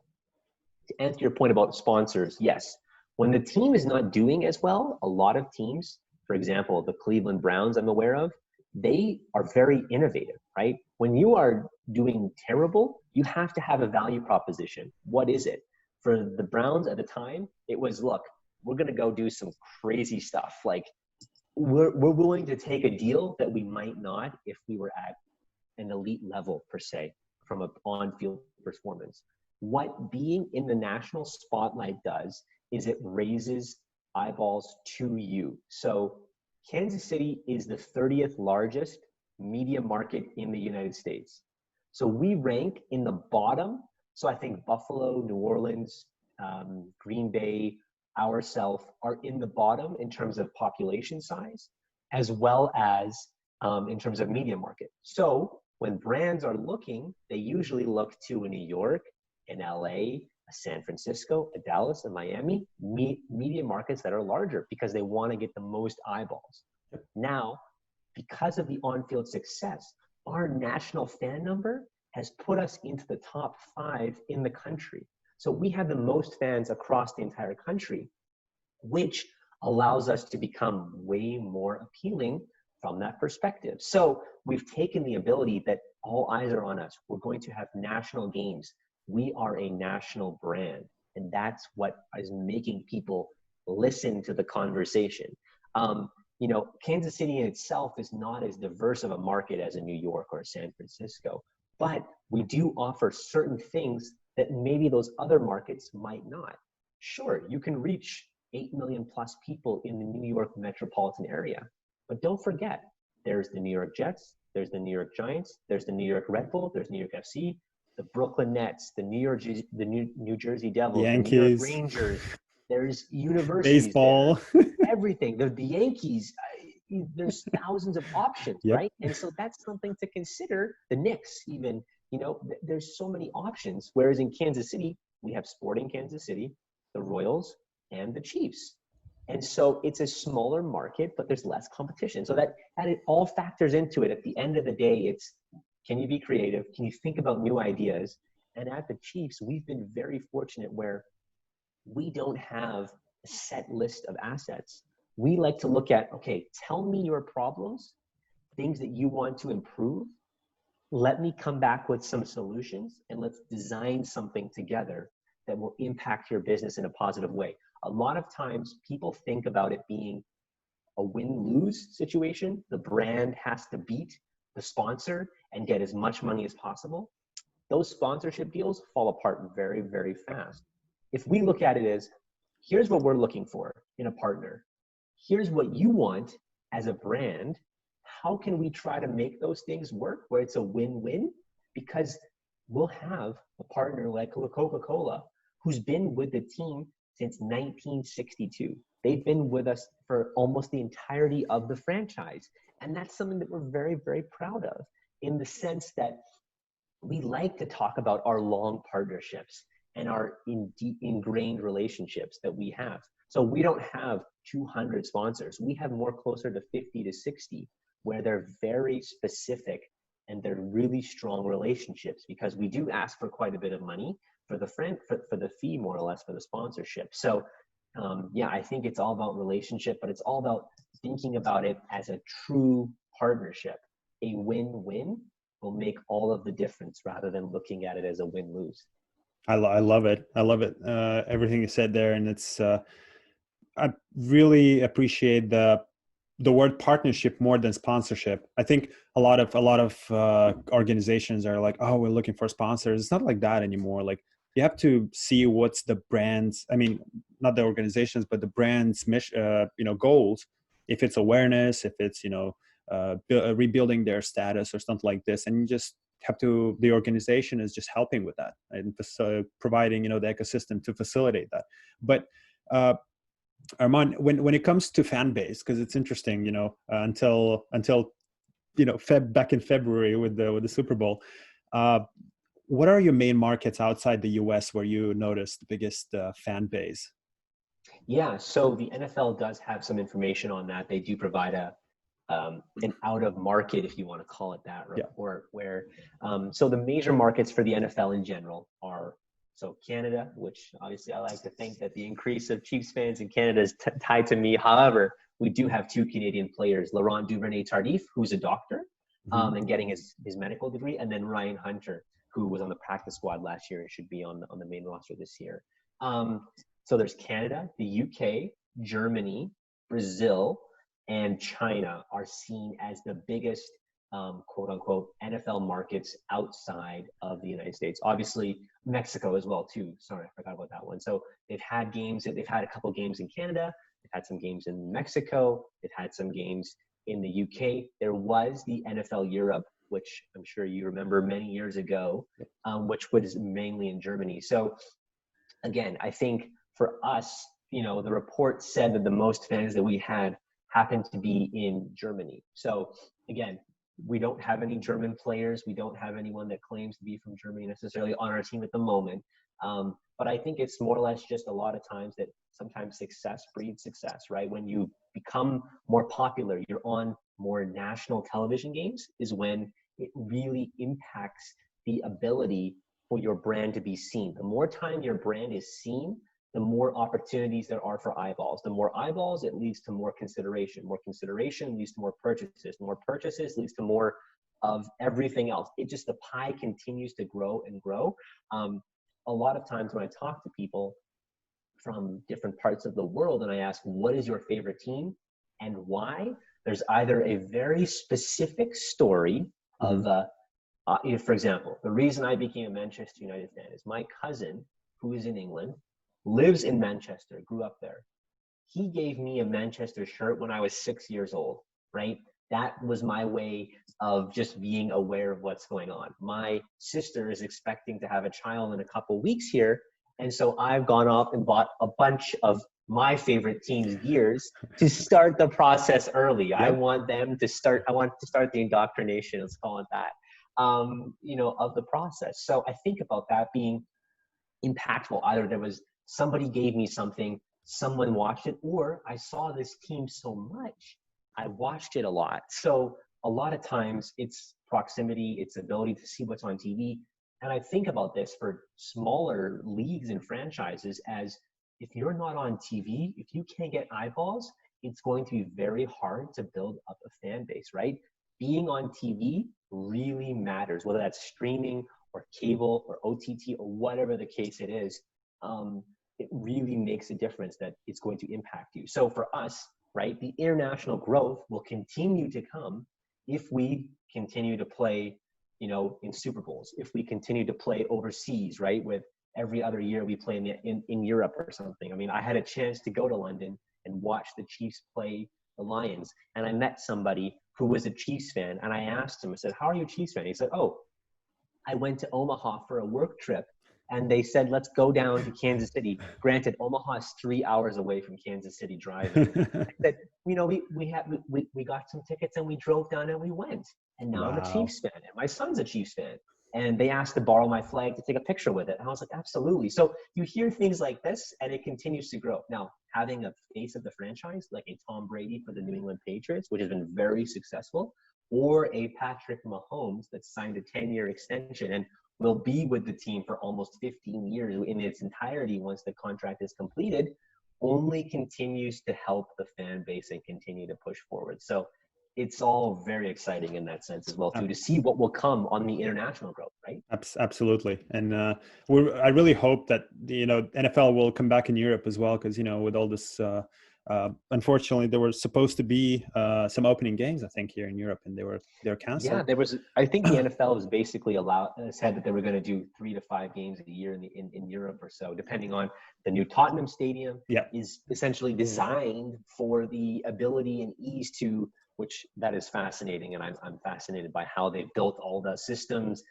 to answer your point about sponsors, yes, when the team is not doing as well, a lot of teams, for example, the Cleveland Browns I'm aware of, they are very innovative, right? When you are doing terrible, you have to have a value proposition. What is it? For the Browns at the time, it was, look, we're going to go do some crazy stuff. Like, we're willing to take a deal that we might not if we were at an elite level, per se, from an on-field performance. What being in the national spotlight does is it raises eyeballs to you. So Kansas City is the 30th largest media market in the United States. So we rank in the bottom. So I think Buffalo, New Orleans, Green Bay, ourselves are in the bottom in terms of population size, as well as in terms of media market. So when brands are looking, they usually look to a New York, an LA, a San Francisco, a Dallas, a Miami, media markets that are larger because they want to get the most eyeballs. Now, because of the on-field success, our national fan number has put us into the top 5 in the country. So we have the most fans across the entire country, which allows us to become way more appealing from that perspective. So we've taken the ability that all eyes are on us. We're going to have national games. We are a national brand. And that's what is making people listen to the conversation. Kansas City in itself is not as diverse of a market as a New York or San Francisco, but we do offer certain things that maybe those other markets might not. Sure, you can reach 8 million plus people in the New York metropolitan area, but don't forget, there's the New York Jets, there's the New York Giants, there's the New York Red Bull, there's New York FC, the Brooklyn Nets, the New Jersey Devils, Yankees, the New York Rangers. There's universities baseball, there, everything. The Yankees. There's thousands of options, yep. right? And so that's something to consider. The Knicks, even, there's so many options. Whereas in Kansas City, we have Sporting Kansas City, the Royals, and the Chiefs. And so it's a smaller market, but there's less competition. So that it all factors into it. At the end of the day, it's, can you be creative? Can you think about new ideas? And at the Chiefs, we've been very fortunate where we don't have a set list of assets. We like to look at, okay, tell me your problems, things that you want to improve. Let me come back with some solutions, and let's design something together that will impact your business in a positive way. A lot of times people think about it being a win-lose situation. The brand has to beat the sponsor and get as much money as possible. Those sponsorship deals fall apart very, very fast. If we look at it as, here's what we're looking for in a partner. Here's what you want as a brand. How can we try to make those things work where it's a win-win? Because we'll have a partner like Coca-Cola who's been with the team since 1962. They've been with us for almost the entirety of the franchise. And that's something that we're very, very proud of, in the sense that we like to talk about our long partnerships and our ingrained relationships that we have. So we don't have 200 sponsors. We have more closer to 50 to 60, where they're very specific and they're really strong relationships, because we do ask for quite a bit of money for the fee, more or less, for the sponsorship. So I think it's all about relationship, but it's all about thinking about it as a true partnership. A win-win will make all of the difference, rather than looking at it as a win-lose. I love it. I love it. Everything you said there. And it's, I really appreciate the word partnership more than sponsorship. I think a lot of organizations are like, oh, we're looking for sponsors. It's not like that anymore. Like, you have to see what's the brand's, I mean, not the organizations, but the brand's mission, goals. If it's awareness, if it's, rebuilding their status or something like this. And you just have to, the organization is just helping with that and providing, the ecosystem to facilitate that. But Armaan, when it comes to fan base, because it's interesting, until back in February with the Super Bowl, what are your main markets outside the US where you notice the biggest fan base? Yeah, so the NFL does have some information on that. They do provide an out of market, if you want to call it that, report, where so the major markets for the NFL in general are, so Canada, which obviously I like to think that the increase of Chiefs fans in Canada is tied to me. However, we do have two Canadian players, Laurent Duvernay-Tardif, who's a doctor and getting his medical degree, and then Ryan Hunter, who was on the practice squad last year and should be on the main roster this year. So there's Canada, the UK, Germany, Brazil, and China are seen as the biggest, quote unquote, NFL markets outside of the United States. Obviously, Mexico as well too. Sorry, I forgot about that one. So they've had a couple games in Canada. They've had some games in Mexico. They've had some games in the UK. There was the NFL Europe, which I'm sure you remember many years ago, which was mainly in Germany. So again, I think for us, the report said that the most fans that we had happened to be in Germany. So again, we don't have any German players. We don't have anyone that claims to be from Germany necessarily on our team at the moment. But I think it's more or less just a lot of times that sometimes success breeds success, right? When you become more popular, you're on more national television games, is when it really impacts the ability for your brand to be seen. The more time your brand is seen, the more opportunities there are for eyeballs. The more eyeballs, it leads to more consideration. More consideration leads to more purchases. More purchases leads to more of everything else. It just, the pie continues to grow and grow. A lot of times when I talk to people from different parts of the world and I ask, what is your favorite team and why? There's either a very specific story of, for example, the reason I became a Manchester United fan is my cousin, who is in England, lives in Manchester, grew up there. He gave me a Manchester shirt when I was 6 years old, right? That was my way of just being aware of what's going on. My sister is expecting to have a child in a couple weeks here. And so I've gone off and bought a bunch of my favorite team's gears to start the process early. Yep. I want to start the indoctrination, let's call it that, of the process. So I think about that being impactful. Either there was somebody gave me something, someone watched it, or I saw this team so much, I watched it a lot. So a lot of times it's proximity, it's ability to see what's on TV. And I think about this for smaller leagues and franchises as, if you're not on TV, if you can't get eyeballs, it's going to be very hard to build up a fan base, right? Being on TV really matters, whether that's streaming or cable or OTT or whatever the case it is. It really makes a difference that it's going to impact you. So for us, right, the international growth will continue to come if we continue to play, in Super Bowls, if we continue to play overseas, right, with every other year we play in Europe or something. I mean, I had a chance to go to London and watch the Chiefs play the Lions. And I met somebody who was a Chiefs fan. And I asked him, I said, how are you a Chiefs fan? He said, oh, I went to Omaha for a work trip. And they said, let's go down to Kansas City. Granted, Omaha is 3 hours away from Kansas City driving. I said, we got some tickets and we drove down and we went. And now I'm a Chiefs fan and my son's a Chiefs fan. And they asked to borrow my flag to take a picture with it. And I was like, absolutely. So you hear things like this and it continues to grow. Now, having a face of the franchise, like a Tom Brady for the New England Patriots, which has been very successful, or a Patrick Mahomes that signed a 10-year extension and will be with the team for almost 15 years in its entirety once the contract is completed, only continues to help the fan base and continue to push forward. So it's all very exciting in that sense as well, too, to see what will come on the international growth, right? Absolutely. And I really hope that, NFL will come back in Europe as well, because, with all this, unfortunately, there were supposed to be some opening games, I think, here in Europe, and they were canceled. Yeah, there was. I think the NFL was basically said that they were going to do 3 to 5 games a year in Europe or so, depending on the new Tottenham Stadium. Yeah. Is essentially designed for the ability and ease to, which that is fascinating, and I'm fascinated by how they built all the systems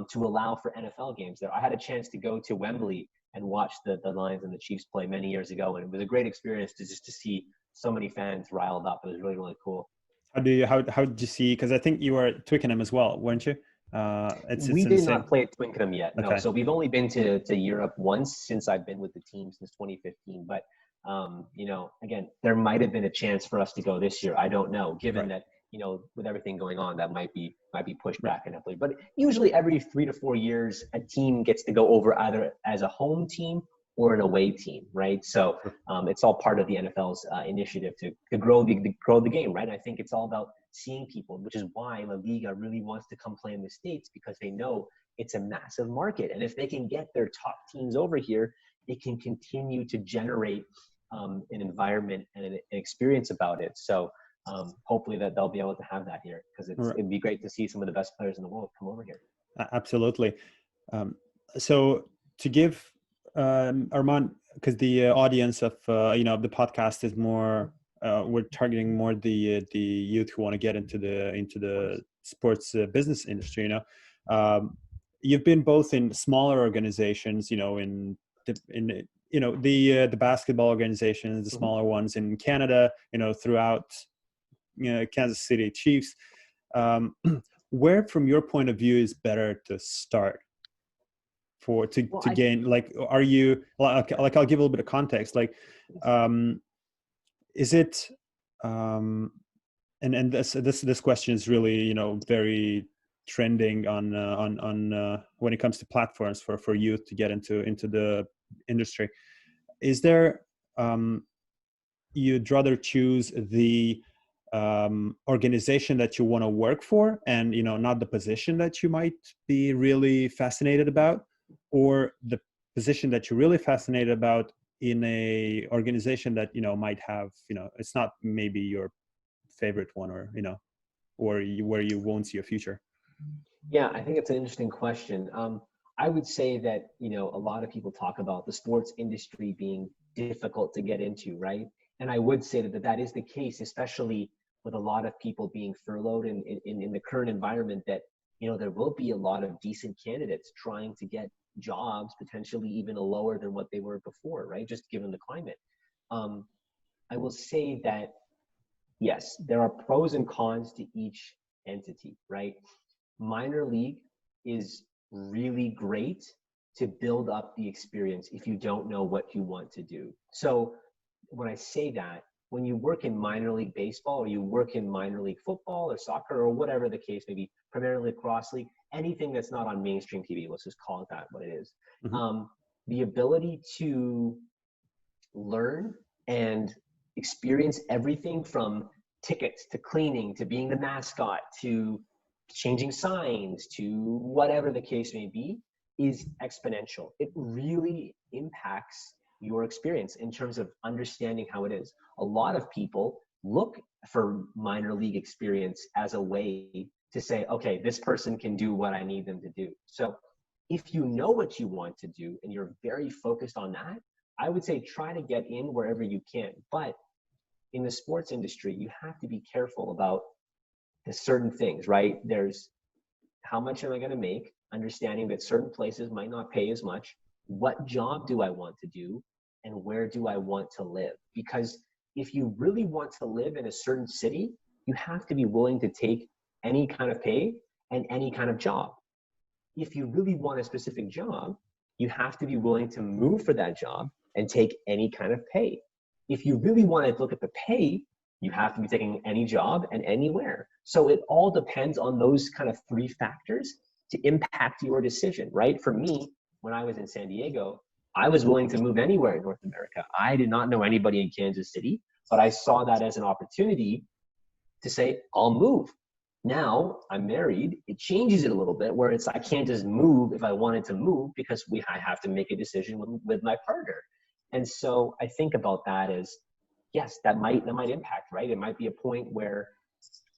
to allow for NFL games there. I had a chance to go to Wembley and watch the Lions and the Chiefs play many years ago, and it was a great experience to see so many fans riled up. It was really, really cool. How did you see? Because I think you were at Twickenham as well, weren't you? We did not play at Twickenham yet. No, okay. So we've only been to Europe once since I've been with the team since 2015. But again, there might have been a chance for us to go this year. I don't know, given that with everything going on, that might be pushed back indefinitely. But usually every 3 to 4 years, a team gets to go over either as a home team or an away team, right? So it's all part of the NFL's initiative to grow the game, right? I think it's all about seeing people, which is why La Liga really wants to come play in the States, because they know it's a massive market. And if they can get their top teams over here, it can continue to generate an environment and an experience about it. So hopefully that they'll be able to have that here, because it'd be great to see some of the best players in the world come over here. Absolutely. So to give Armaan, because the audience of the podcast is more, we're targeting more the youth who want to get into the sports business industry. You've been both in smaller organizations, in the basketball organizations, the smaller ones in Canada, throughout Kansas City Chiefs. Where, from your point of view, is better to start to gain? Like, are you like? I'll give a little bit of context. Like, is it? And this question is really very trending on when it comes to platforms for youth to get into the industry. Is there you'd rather choose the organization that you want to work for, and not the position that you might be really fascinated about, or the position that you're really fascinated about in a organization that might have it's not maybe your favorite one, or where you won't see a future? Yeah, I think it's an interesting question. I would say that, a lot of people talk about the sports industry being difficult to get into, right? And I would say that is the case, especially with a lot of people being furloughed in the current environment, that, there will be a lot of decent candidates trying to get jobs, potentially even lower than what they were before, right? Just given the climate. I will say that, yes, there are pros and cons to each entity, right? Minor league is really great to build up the experience if you don't know what you want to do. So when I say that, when you work in minor league baseball, or you work in minor league football or soccer, or whatever the case may be, primarily cross league, anything that's not on mainstream TV, let's just call it that, what it is. Mm-hmm. The ability to learn and experience everything from tickets to cleaning to being the mascot to changing signs to whatever the case may be is exponential. It really impacts your experience in terms of understanding how it is. A lot of people look for minor league experience as a way to say, okay, this person can do what I need them to do. So if you know what you want to do and you're very focused on that, I would say try to get in wherever you can. But in the sports industry, you have to be careful about the certain things, right? There's how much am I going to make? Understanding that certain places might not pay as much. What job do I want to do? And where do I want to live? Because if you really want to live in a certain city, you have to be willing to take any kind of pay and any kind of job. If you really want a specific job, you have to be willing to move for that job and take any kind of pay. If you really want to look at the pay, you have to be taking any job and anywhere. So it all depends on those kind of three factors to impact your decision, right? For me, when I was in San Diego, I was willing to move anywhere in North America. I did not know anybody in Kansas City, but I saw that as an opportunity to say, I'll move. Now I'm married. It changes it a little bit where I can't just move if I wanted to move, because I have to make a decision with my partner. And so I think about that as, yes, that might impact, right? It might be a point where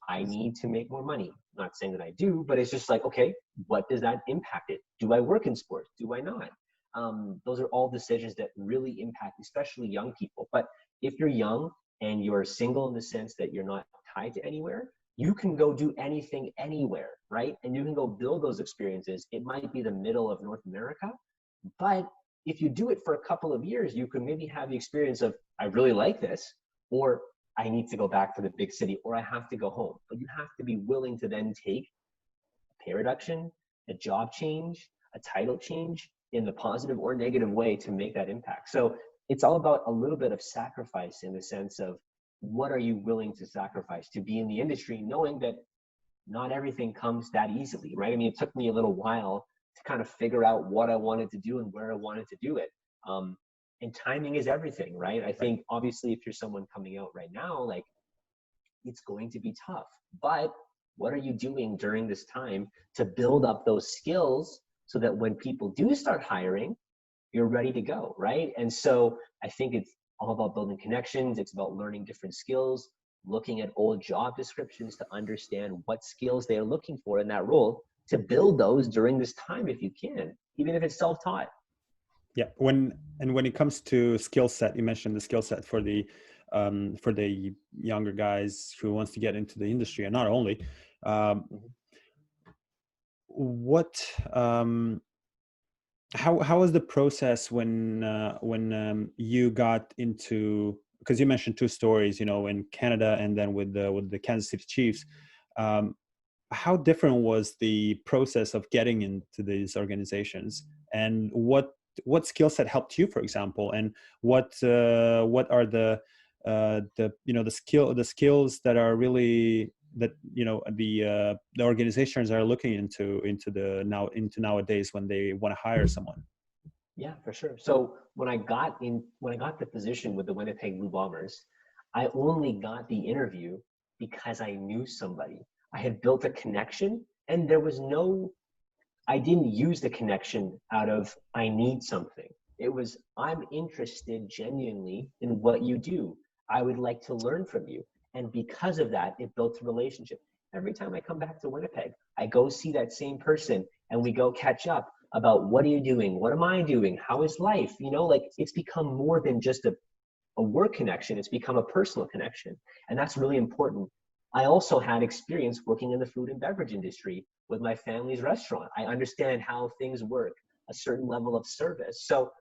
I need to make more money. I'm not saying that I do, but it's just like, okay, what does that impact it? Do I work in sports? Do I not? Those are all decisions that really impact, especially young people. But if you're young and you're single in the sense that you're not tied to anywhere, you can go do anything anywhere, right? And you can go build those experiences. It might be the middle of North America, but if you do it for a couple of years, you can maybe have the experience of, I really like this, or I need to go back to the big city, or I have to go home. But you have to be willing to then take a pay reduction, a job change, a title change in the positive or negative way to make that impact. So it's all about a little bit of sacrifice in the sense of, what are you willing to sacrifice to be in the industry, knowing that not everything comes that easily, right? I mean, it took me a little while to kind of figure out what I wanted to do and where I wanted to do it. And timing is everything, right? I think obviously if you're someone coming out right now, like, it's going to be tough, but what are you doing during this time to build up those skills so that when people do start hiring, you're ready to go, right? And so I think it's all about building connections. It's about learning different skills, looking at old job descriptions to understand what skills they're looking for in that role, to build those during this time if you can, even if it's self-taught. Yeah. When it comes to skill set, you mentioned the skill set for the younger guys who wants to get into the industry, and not only. What how was the process when you got into, because you mentioned two stories, in Canada and then with the Kansas City Chiefs. How different was the process of getting into these organizations, and what skill set helped you, for example, and what are the skills that are really that the organizations are looking into nowadays when they want to hire someone? Yeah, for sure. So when I got the position with the Winnipeg Blue Bombers, I only got the interview because I knew somebody. I had built a connection, and I didn't use the connection out of, I need something. It was, I'm interested genuinely in what you do. I would like to learn from you. And because of that, it built a relationship. Every time I come back to Winnipeg, I go see that same person and we go catch up about, what are you doing? What am I doing? How is life? Like, it's become more than just a work connection. It's become a personal connection. And that's really important. I also had experience working in the food and beverage industry with my family's restaurant. I understand how things work, a certain level of service. So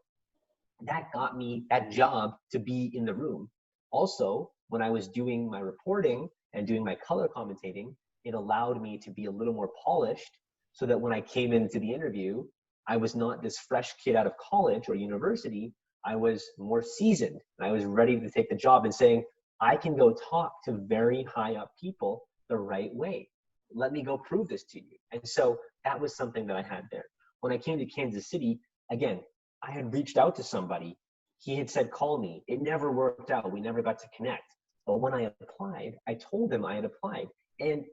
that got me that job to be in the room. Also, when I was doing my reporting and doing my color commentating, it allowed me to be a little more polished, so that when I came into the interview, I was not this fresh kid out of college or university. I was more seasoned. I was ready to take the job and saying, I can go talk to very high up people the right way. Let me go prove this to you. And so that was something that I had there. When I came to Kansas City, again, I had reached out to somebody. He had said, call me. It never worked out. We never got to connect. But when I applied, I told him I had applied. And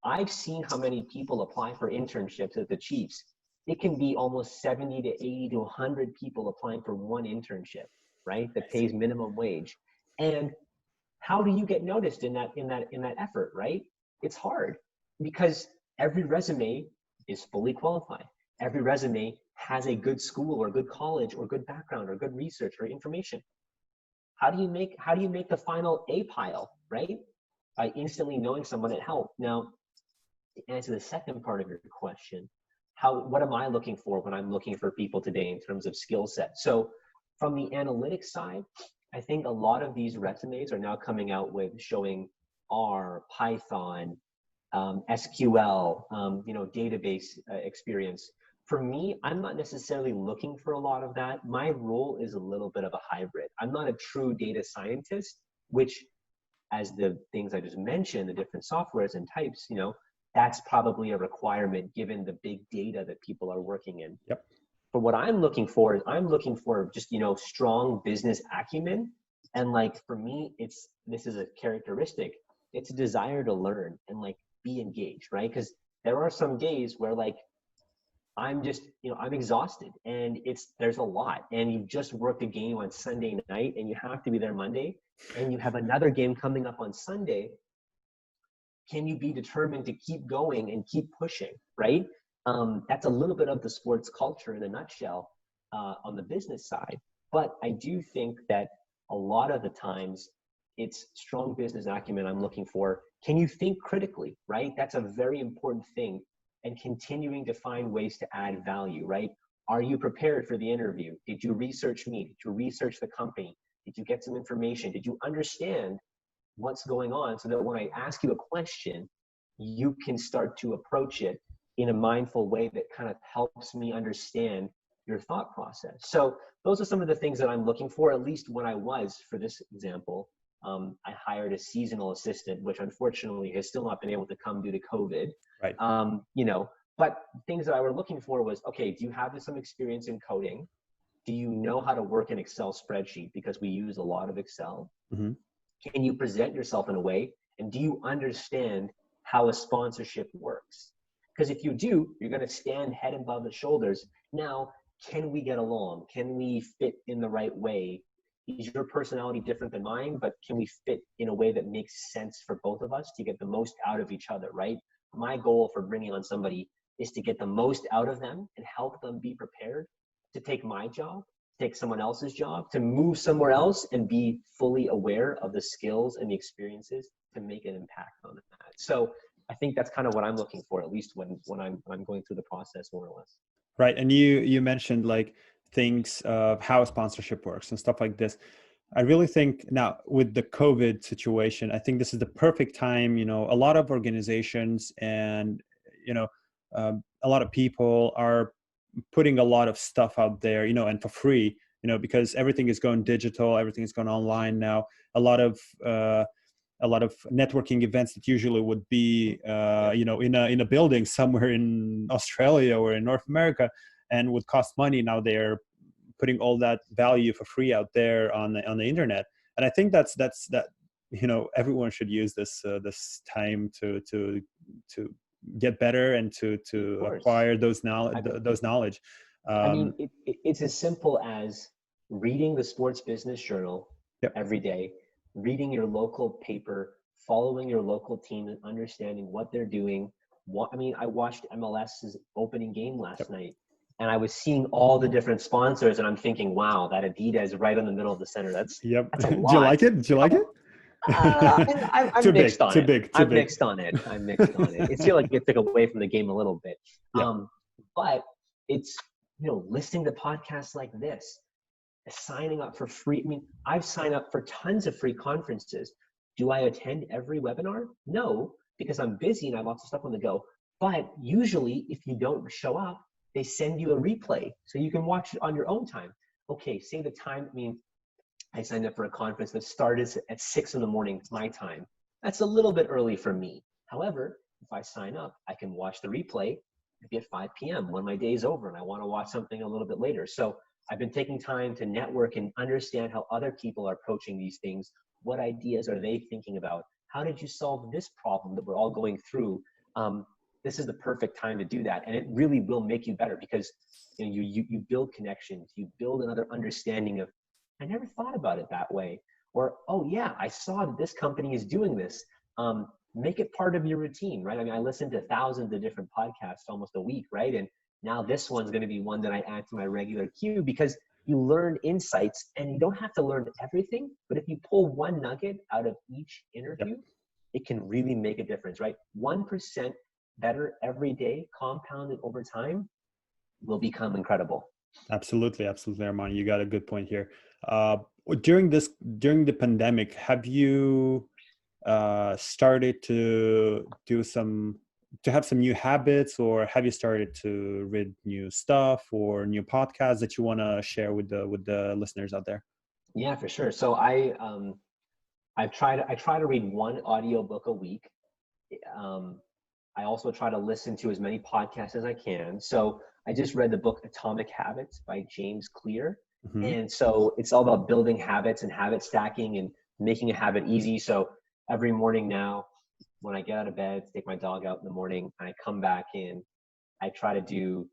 I've seen how many people apply for internships at the Chiefs. It can be almost 70 to 80 to 100 people applying for one internship, right? That pays minimum wage. And how do you get noticed in that effort, right? It's hard, because every resume is fully qualified. Every resume has a good school or good college or good background or good research or information. How do you make the final A pile, right? By instantly knowing someone at help. Now, to answer the second part of your question, what am I looking for when I'm looking for people today in terms of skill set? So from the analytics side, I think a lot of these resumes are now coming out with showing R, Python, SQL, database experience. For me, I'm not necessarily looking for a lot of that. My role is a little bit of a hybrid. I'm not a true data scientist, which, as the things I just mentioned, the different softwares and types, that's probably a requirement given the big data that people are working in. Yep. But what I'm looking for is, I'm looking for just, strong business acumen. And like, for me, this is a characteristic. It's a desire to learn and like be engaged, right? Because there are some days where like, I'm just, I'm exhausted and there's a lot, and you've just worked a game on Sunday night and you have to be there Monday, and you have another game coming up on Sunday. Can you be determined to keep going and keep pushing, right? That's a little bit of the sports culture in a nutshell on the business side. But I do think that a lot of the times it's strong business acumen I'm looking for. Can you think critically, right? That's a very important thing. And continuing to find ways to add value, right? Are you prepared for the interview? Did you research me? Did you research the company? Did you get some information? Did you understand what's going on, so that when I ask you a question, you can start to approach it in a mindful way that kind of helps me understand your thought process? So those are some of the things that I'm looking for, at least when I was, for this example, I hired a seasonal assistant, which unfortunately has still not been able to come due to COVID. Right. But things that I were looking for was, okay, do you have some experience in coding? Do you know how to work an Excel spreadsheet? Because we use a lot of Excel. Mm-hmm. Can you present yourself in a way? And do you understand how a sponsorship works? Because if you do, you're going to stand head above the shoulders. Now, can we get along? Can we fit in the right way? Is your personality different than mine? But can we fit in a way that makes sense for both of us to get the most out of each other, right? My goal for bringing on somebody is to get the most out of them and help them be prepared to take my job, take someone else's job, to move somewhere else and be fully aware of the skills and the experiences to make an impact on that. So I think that's kind of what I'm looking for, at least when I'm going through the process, more or less. Right. And you mentioned like things of how sponsorship works and stuff like this. I really think now with the COVID situation, I think this is the perfect time. A lot of organizations and, a lot of people are putting a lot of stuff out there, and for free, because everything is going digital, everything is going online now. A lot of networking events that usually would be, in a building somewhere in Australia or in North America and would cost money. Now they're putting all that value for free out there on the internet. And I think that's everyone should use this time to get better and to Of course. acquire those knowledge. I mean, Um, it's as simple as reading the Sports Business Journal yep, every day, reading your local paper, following your local team, and understanding what they're doing. I mean, I watched MLS's opening game yep, last night, and I was seeing all the different sponsors, and I'm thinking, wow, that Adidas right in the middle of the center. yep. That's a Do you lot. like it? Do you like it? I'm Too big, mixed on too it. big, too I'm big. mixed on it. I'm mixed on it. It feels like it took away from the game a little bit. Yeah, But it's, listening to podcasts like this, signing up for free. I mean, I've signed up for tons of free conferences. Do I attend every webinar? No, because I'm busy and I have lots of stuff on the go. But usually, if you don't show up, they send you a replay so you can watch it on your own time. Okay, say the time. I mean, I signed up for a conference that started at 6 in the morning, my time. That's a little bit early for me. However, if I sign up, I can watch the replay maybe at 5 p.m. when my day's over and I want to watch something a little bit later. So I've been taking time to network and understand how other people are approaching these things. What ideas are they thinking about? How did you solve this problem that we're all going through? This is the perfect time to do that. And it really will make you better because you build connections, you build another understanding of, I never thought about it that way. Or, oh yeah, I saw that this company is doing this. Make it part of your routine, right? I mean, I listen to thousands of different podcasts almost a week, right? And now this one's going to be one that I add to my regular queue because you learn insights and you don't have to learn everything. But if you pull one nugget out of each yep. interview, it can really make a difference, right? 1% better every day, compounded over time, will become incredible. Absolutely, Armaan. You got a good point here. Uh, during the pandemic, have you started to have some new habits, or have you started to read new stuff or new podcasts that you want to share with the listeners out there? Yeah, for sure. So I try to read one audiobook a week. I also try to listen to as many podcasts as I can. So I just read the book Atomic Habits by James Clear. Mm-hmm. And so it's all about building habits and habit stacking and making a habit easy. So every morning now, when I get out of bed, take my dog out in the morning, and I come back in, I try to do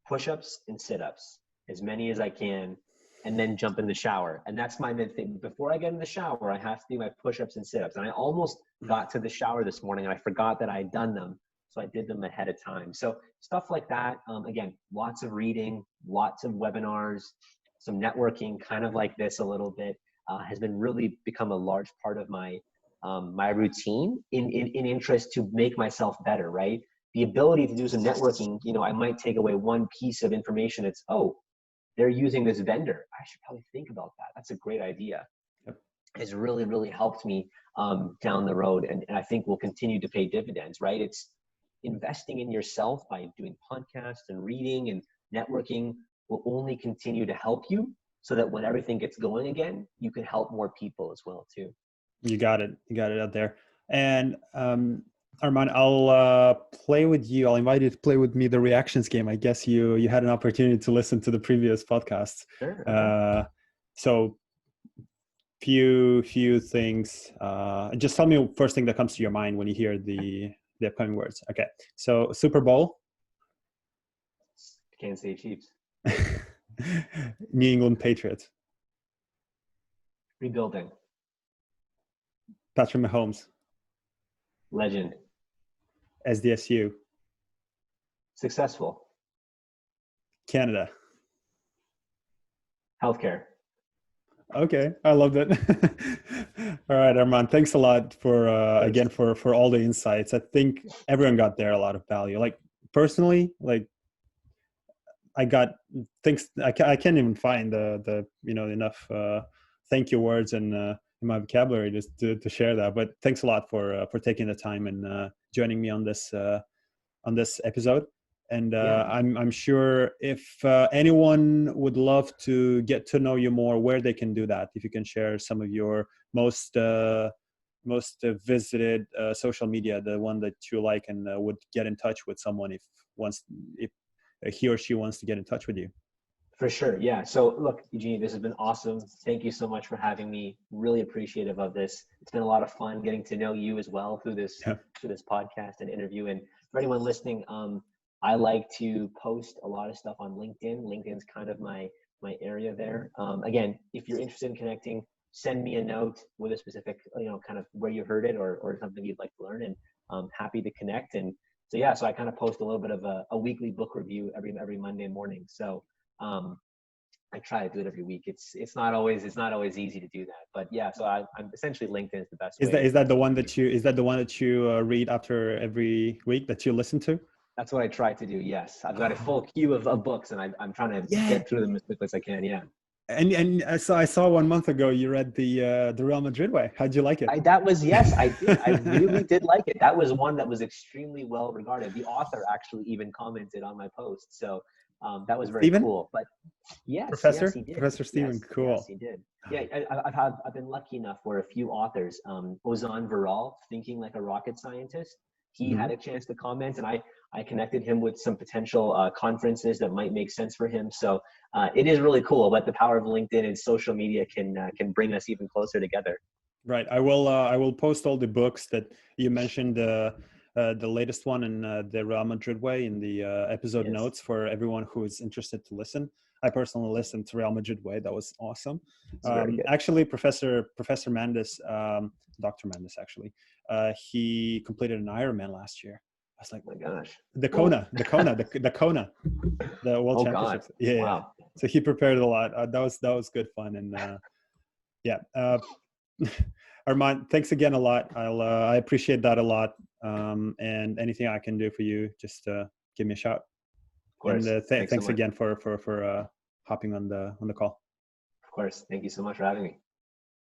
push-ups and sit-ups, as many as I can, and then jump in the shower. And that's my main thing. Before I get in the shower, I have to do my push-ups and sit-ups. And I almost got to the shower this morning and I forgot that I had done them. So I did them ahead of time. So stuff like that. Again, lots of reading, lots of webinars, some networking, kind of like this a little bit, has been really become a large part of my my routine in interest to make myself better, right? The ability to do some networking, I might take away one piece of information. It's, oh, they're using this vendor. I should probably think about that. That's a great idea. Yep. It's really, really helped me down the road. And I think will continue to pay dividends, right? It's investing in yourself by doing podcasts and reading and networking will only continue to help you so that when everything gets going again, you can help more people as well too. You got it out there. And Armaan, I'll play with you. I'll invite you to play with me the reactions game. I guess you had an opportunity to listen to the previous podcast. Sure. Okay. So few things. Just tell me first thing that comes to your mind when you hear the upcoming words. Okay. So Super Bowl. Kansas City Chiefs. New England Patriots. Rebuilding. Patrick Mahomes. Legend. SDSU. Successful. Canada. Healthcare. Okay, I love that. All right, Armaan, thanks a lot for again for all the insights. I think everyone got there a lot of value. Like personally, like I got things I can't even find the enough thank you words and in my vocabulary just to share that. But thanks a lot for taking the time and joining me on this episode. And I'm sure if anyone would love to get to know you more, where they can do that, if you can share some of your most visited social media, the one that you like and would get in touch with someone if he or she wants to get in touch with you. For sure. Yeah. So look, Eugenie, this has been awesome. Thank you so much for having me. Really appreciative of this. It's been a lot of fun getting to know you as well Yeah. through this podcast and interview. And for anyone listening, I like to post a lot of stuff on LinkedIn. LinkedIn's kind of my area there. Again, if you're interested in connecting, send me a note with a specific, kind of where you heard it or something you'd like to learn, and I'm happy to connect. And so yeah, so I kind of post a little bit of a weekly book review every Monday morning. So I try to do it every week. It's not always easy to do that, but yeah. So I'm essentially, LinkedIn is the best way. Is that the one that you read after every week that you listen to? That's what I try to do. Yes, I've got a full queue of books, and I'm trying to get through them as quickly as I can. Yeah. And I saw 1 month ago you read the Real Madrid Way. How'd you like it? Yes, I did. I really did like it. That was one that was extremely well regarded. The author actually even commented on my post, so that was very cool. But yes, Professor he did. Professor Stephen, Yes, cool. Yes, he did. Yeah, I've been lucky enough where a few authors, Ozan Viral, Thinking Like a Rocket Scientist, he had a chance to comment, and I connected him with some potential conferences that might make sense for him. So it is really cool, but the power of LinkedIn and social media can bring us even closer together. Right. I will post all the books that you mentioned, the latest one in the Real Madrid Way in the episode notes for everyone who is interested to listen. I personally listened to Real Madrid Way. That was awesome. Actually, Professor Mandis, Dr. Mandis, actually, he completed an Ironman last year. I was like, oh my gosh, the Kona, the World Championships. Yeah, wow. Yeah. So he prepared a lot. That was good fun, and yeah. Armaan, thanks again a lot. I appreciate that a lot. And anything I can do for you, just give me a shout. Of course. And thanks so again for hopping on the call. Of course. Thank you so much for having me.